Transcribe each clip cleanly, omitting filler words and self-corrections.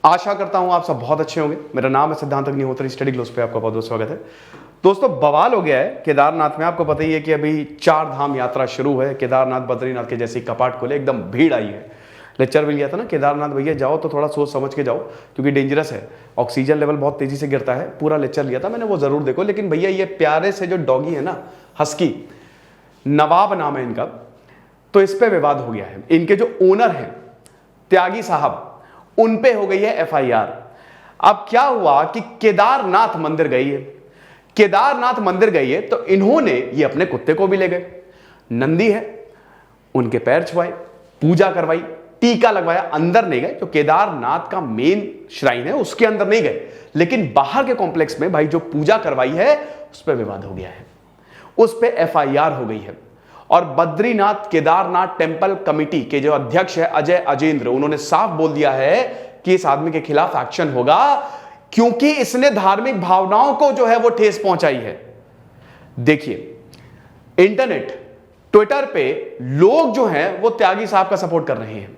आशा करता हूं आप सब बहुत अच्छे होंगे। मेरा नाम है सिद्धांत अग्निहोत्री, स्टडी ग्लोस पे आपका बहुत बहुत स्वागत है। दोस्तों बवाल हो गया है केदारनाथ में। आपको पता ही है कि अभी 4 धाम यात्रा शुरू है। केदारनाथ बद्रीनाथ के जैसे कपाट खोले, एकदम भीड़ आई है। लेक्चर भी लिया था ना, केदारनाथ भैया जाओ तो थोड़ा सोच समझ के जाओ क्योंकि डेंजरस है, ऑक्सीजन लेवल बहुत तेजी से गिरता है। पूरा लेक्चर लिया था मैंने, वो जरूर देखो। लेकिन भैया ये प्यारे से जो डॉगी है ना, हस्की, नवाब नाम है इनका, तो इस पे विवाद हो गया है। इनके जो ओनर हैं त्यागी साहब, उन पे हो गई है एफआईआर। अब क्या हुआ कि केदारनाथ मंदिर गई है, केदारनाथ मंदिर गई है तो इन्होंने ये अपने कुत्ते को भी ले गए। नंदी है, उनके पैर छुआए, पूजा करवाई, टीका लगवाया, अंदर नहीं गए। जो केदारनाथ का मेन श्राइन है उसके अंदर नहीं गए, लेकिन बाहर के कॉम्प्लेक्स में भाई जो पूजा करवाई है उस पर विवाद हो गया है, उस पर एफआईआर हो गई है। और बद्रीनाथ केदारनाथ टेंपल कमेटी के जो अध्यक्ष है अजय अजेंद्र, उन्होंने साफ बोल दिया है कि इस आदमी के खिलाफ एक्शन होगा क्योंकि इसने धार्मिक भावनाओं को जो है वो ठेस पहुंचाई है। देखिए इंटरनेट, ट्विटर पे लोग जो हैं वो त्यागी साहब का सपोर्ट कर रहे हैं,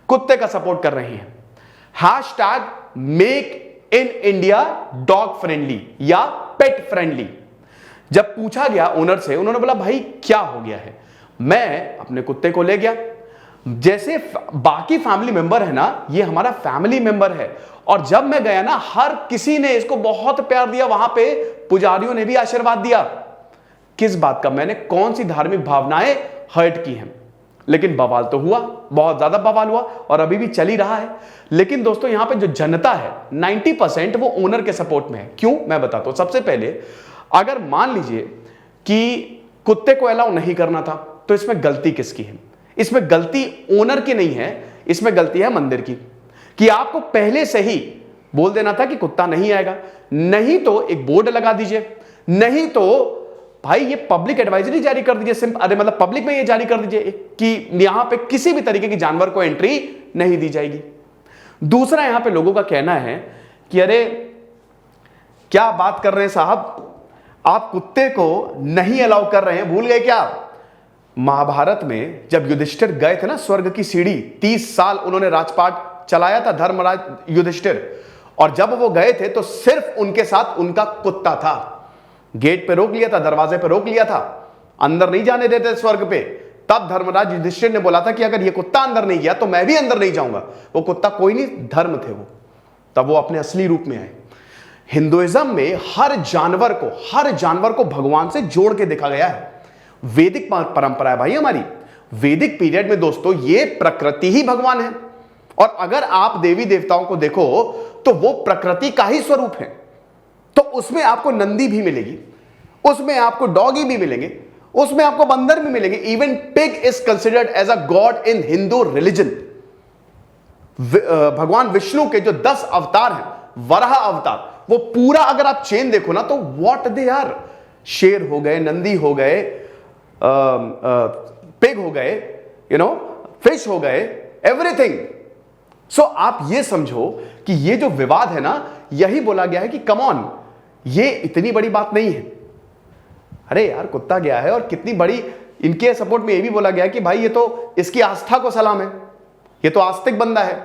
कुत्ते का सपोर्ट कर रहे हैं। Hashtag make in India dog friendly या पेट फ्रेंडली। जब पूछा गया ओनर से, उन्होंने बोला भाई क्या हो गया है, मैं अपने कुत्ते को ले गया, जैसे बाकी फैमिली मेंबर है ना, ये हमारा फैमिली मेंबर है। और जब मैं गया ना, हर किसी ने इसको बहुत प्यार दिया, वहां पे पुजारियों ने भी आशीर्वाद दिया। किस बात का, मैंने कौन सी धार्मिक भावनाएं हर्ट की हैं? लेकिन बवाल तो हुआ, बहुत ज्यादा बवाल हुआ और अभी भी चल ही रहा है। लेकिन दोस्तों यहां पे जो जनता है 90% वो ओनर के सपोर्ट में है। क्यों, मैं बताता हूं। सबसे पहले अगर मान लीजिए कि कुत्ते को अलाउ नहीं करना था तो इसमें गलती किसकी है? इसमें गलती ओनर की नहीं है, इसमें गलती है मंदिर की, कि आपको पहले से ही बोल देना था कि कुत्ता नहीं आएगा। नहीं तो एक बोर्ड लगा दीजिए, नहीं तो भाई ये पब्लिक एडवाइजरी जारी कर दीजिए। अरे मतलब पब्लिक में ये जारी कर दीजिए कि यहां पे किसी भी तरीके की जानवर को एंट्री नहीं दी जाएगी। दूसरा, यहां पे लोगों का कहना है कि अरे क्या बात कर रहे हैं साहब, आप कुत्ते को नहीं अलाउ कर रहे हैं, भूल गए क्या? महाभारत में जब युधिष्ठिर गए थे ना स्वर्ग की सीढ़ी, 30 साल उन्होंने राजपाट चलाया था धर्मराज युधिष्ठिर, और जब वो गए थे तो सिर्फ उनके साथ उनका कुत्ता था। गेट पे रोक लिया था, दरवाजे पे रोक लिया था, अंदर नहीं जाने देते स्वर्ग पे। तब धर्मराज युधिष्ठिर ने बोला था कि अगर ये कुत्ता अंदर नहीं गया तो मैं भी अंदर नहीं जाऊंगा। वो कुत्ता कोई नहीं, धर्म थे वो। तब वो अपने असली रूप में आए। हिंदुइज्म में हर जानवर को भगवान से जोड़ के देखा गया है। वैदिक परंपरा है भाई हमारी। वैदिक पीरियड में दोस्तों ये प्रकृति ही भगवान है। और अगर आप देवी देवताओं को देखो तो वो प्रकृति का ही स्वरूप है। तो उसमें आपको नंदी भी मिलेगी, उसमें आपको डॉगी भी मिलेंगे, उसमें आपको बंदर भी मिलेंगे। Even pig is considered as a god in Hindu religion. भगवान विष्णु के जो 10 अवतार हैं, वराह अवतार, वो पूरा अगर आप चेन देखो ना तो व्हाट दे आर, शेर हो गए, नंदी हो गए, पिग हो गए, फिश हो गए, एवरीथिंग। सो आप ये समझो कि ये जो विवाद है ना, यही बोला गया है कि कम ऑन, ये इतनी बड़ी बात नहीं है। अरे यार कुत्ता गया है, और कितनी बड़ी, इनके सपोर्ट में ये भी बोला गया है कि भाई ये तो इसकी आस्था को सलाम है, ये तो आस्तिक बंदा है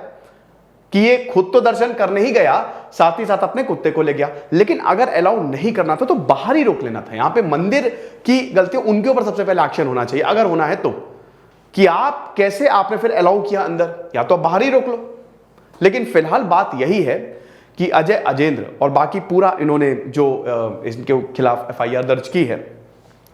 कि ये खुद तो दर्शन करने ही गया, साथ ही साथ अपने कुत्ते को ले गया। लेकिन अगर अलाउ नहीं करना था तो बाहर ही रोक लेना था। यहां पे मंदिर की गलती, उनके ऊपर सबसे पहले एक्शन होना चाहिए अगर होना है तो, कि आप कैसे आपने फिर अलाउ किया अंदर, या तो बाहर ही रोक लो। लेकिन फिलहाल बात यही है कि अजय अजेंद्र और बाकी पूरा इन्होंने जो इनके खिलाफ एफआईआर दर्ज की है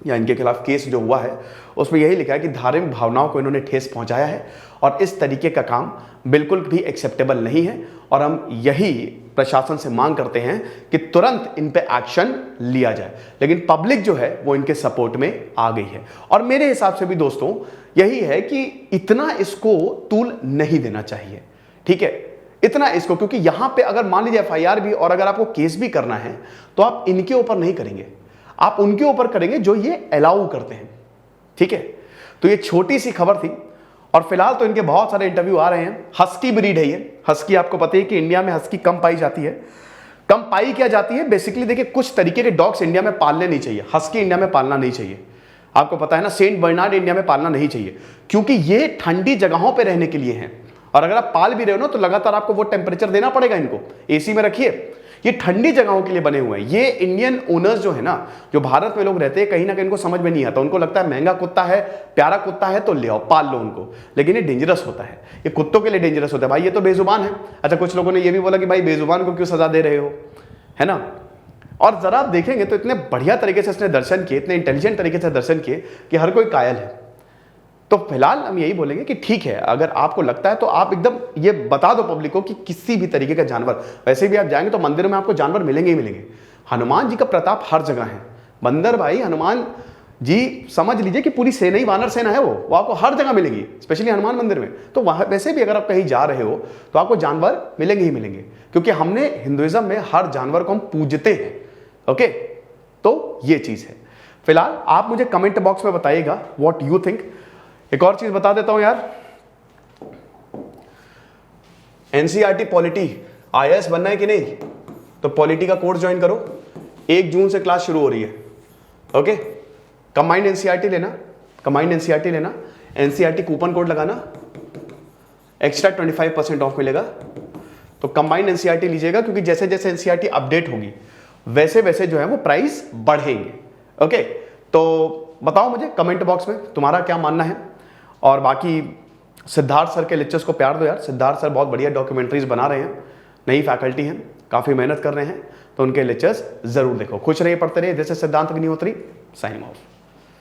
या इनके खिलाफ केस जो हुआ है, उसमें यही लिखा है कि धार्मिक भावनाओं को इन्होंने ठेस पहुंचाया है और इस तरीके का काम बिल्कुल भी एक्सेप्टेबल नहीं है। और हम यही प्रशासन से मांग करते हैं कि तुरंत इन पे एक्शन लिया जाए। लेकिन पब्लिक जो है वो इनके सपोर्ट में आ गई है। और मेरे हिसाब से भी दोस्तों यही है कि इतना इसको तूल नहीं देना चाहिए, ठीक है, इतना इसको, क्योंकि यहां पे अगर मान लीजिए एफआईआर भी और अगर आपको केस भी करना है तो आप इनके ऊपर नहीं करेंगे, आप उनके ऊपर करेंगे जो ये अलाउ करते हैं, ठीक है। तो ये छोटी सी खबर थी और फिलहाल तो इनके बहुत सारे इंटरव्यू आ रहे हैं। हस्की ब्रीड है ये। हस्की आपको पता है कि इंडिया में हस्की कम पाई जाती है। कम पाई क्या जाती है, बेसिकली देखिए कुछ तरीके के डॉग्स इंडिया में पालने नहीं चाहिए, हस्की इंडिया में पालना नहीं चाहिए। आपको पता है ना, सेंट बर्नार्ड इंडिया में पालना नहीं चाहिए क्योंकि ये ठंडी जगहों पर रहने के लिए हैं और अगर आप पाल भी रहे हो ना तो लगातार आपको वो टेम्परेचर देना पड़ेगा इनको, एसी में रखिए। ये ठंडी जगहों के लिए बने हुए हैं। ये इंडियन ओनर्स जो है ना, जो भारत में लोग रहते हैं, कहीं ना कहीं इनको समझ में नहीं आता। उनको लगता है महंगा कुत्ता है, प्यारा कुत्ता है तो ले आओ, पाल लो उनको, लेकिन ये डेंजरस होता है। ये कुत्तों के लिए डेंजरस होता है भाई, ये तो बेजुबान है। अच्छा, कुछ लोगों ने ये भी बोला कि भाई बेजुबान को क्यों सजा दे रहे हो, है ना। और जरा आप देखेंगे तो इतने बढ़िया तरीके से इसने दर्शन किए, इतने इंटेलिजेंट तरीके से दर्शन किए कि हर कोई कायल है। तो फिलहाल हम यही बोलेंगे कि ठीक है, अगर आपको लगता है तो आप एकदम ये बता दो पब्लिक को कि किसी भी तरीके का जानवर, वैसे भी आप जाएंगे तो मंदिर में आपको जानवर मिलेंगे ही मिलेंगे। हनुमान जी का प्रताप हर जगह है। बंदर भाई, हनुमान जी समझ लीजिए कि पूरी सेना ही वानर सेना है, वो आपको हर जगह मिलेगी, स्पेशली हनुमान मंदिर में। तो वहां वैसे भी अगर आप कहीं जा रहे हो तो आपको जानवर मिलेंगे ही मिलेंगे, क्योंकि हमने हिंदुइज्म में हर जानवर को हम पूजते हैं। ओके, तो ये चीज है। फिलहाल आप मुझे कमेंट बॉक्स में बताइएगा व्हाट यू थिंक। एक और चीज बता देता हूं यार, एनसीईआरटी पॉलिटी आईएएस बनना है कि नहीं, तो पॉलिटी का कोर्स ज्वाइन करो। 1 जून से क्लास शुरू हो रही है। ओके, कंबाइंड एनसीईआरटी लेना, कंबाइंड एनसीईआरटी लेना, एनसीईआरटी कूपन कोड लगाना, एक्स्ट्रा 25% ऑफ मिलेगा। तो कंबाइंड एनसीईआरटी लीजिएगा, क्योंकि जैसे जैसे एनसीईआरटी अपडेट होगी वैसे वैसे जो है वो प्राइस बढ़ेंगे। ओके, तो बताओ मुझे कमेंट बॉक्स में तुम्हारा क्या मानना है। और बाकी सिद्धार्थ सर के लेक्चर्स को प्यार दो यार। सिद्धार्थ सर बहुत बढ़िया डॉक्यूमेंट्रीज बना रहे हैं, नई फैकल्टी हैं, काफ़ी मेहनत कर रहे हैं, तो उनके लेक्चर्स जरूर देखो। खुश रहिए, पढ़ते रहिए। दिस इज सिद्धांत अग्निहोत्री, साइनिंग ऑफ।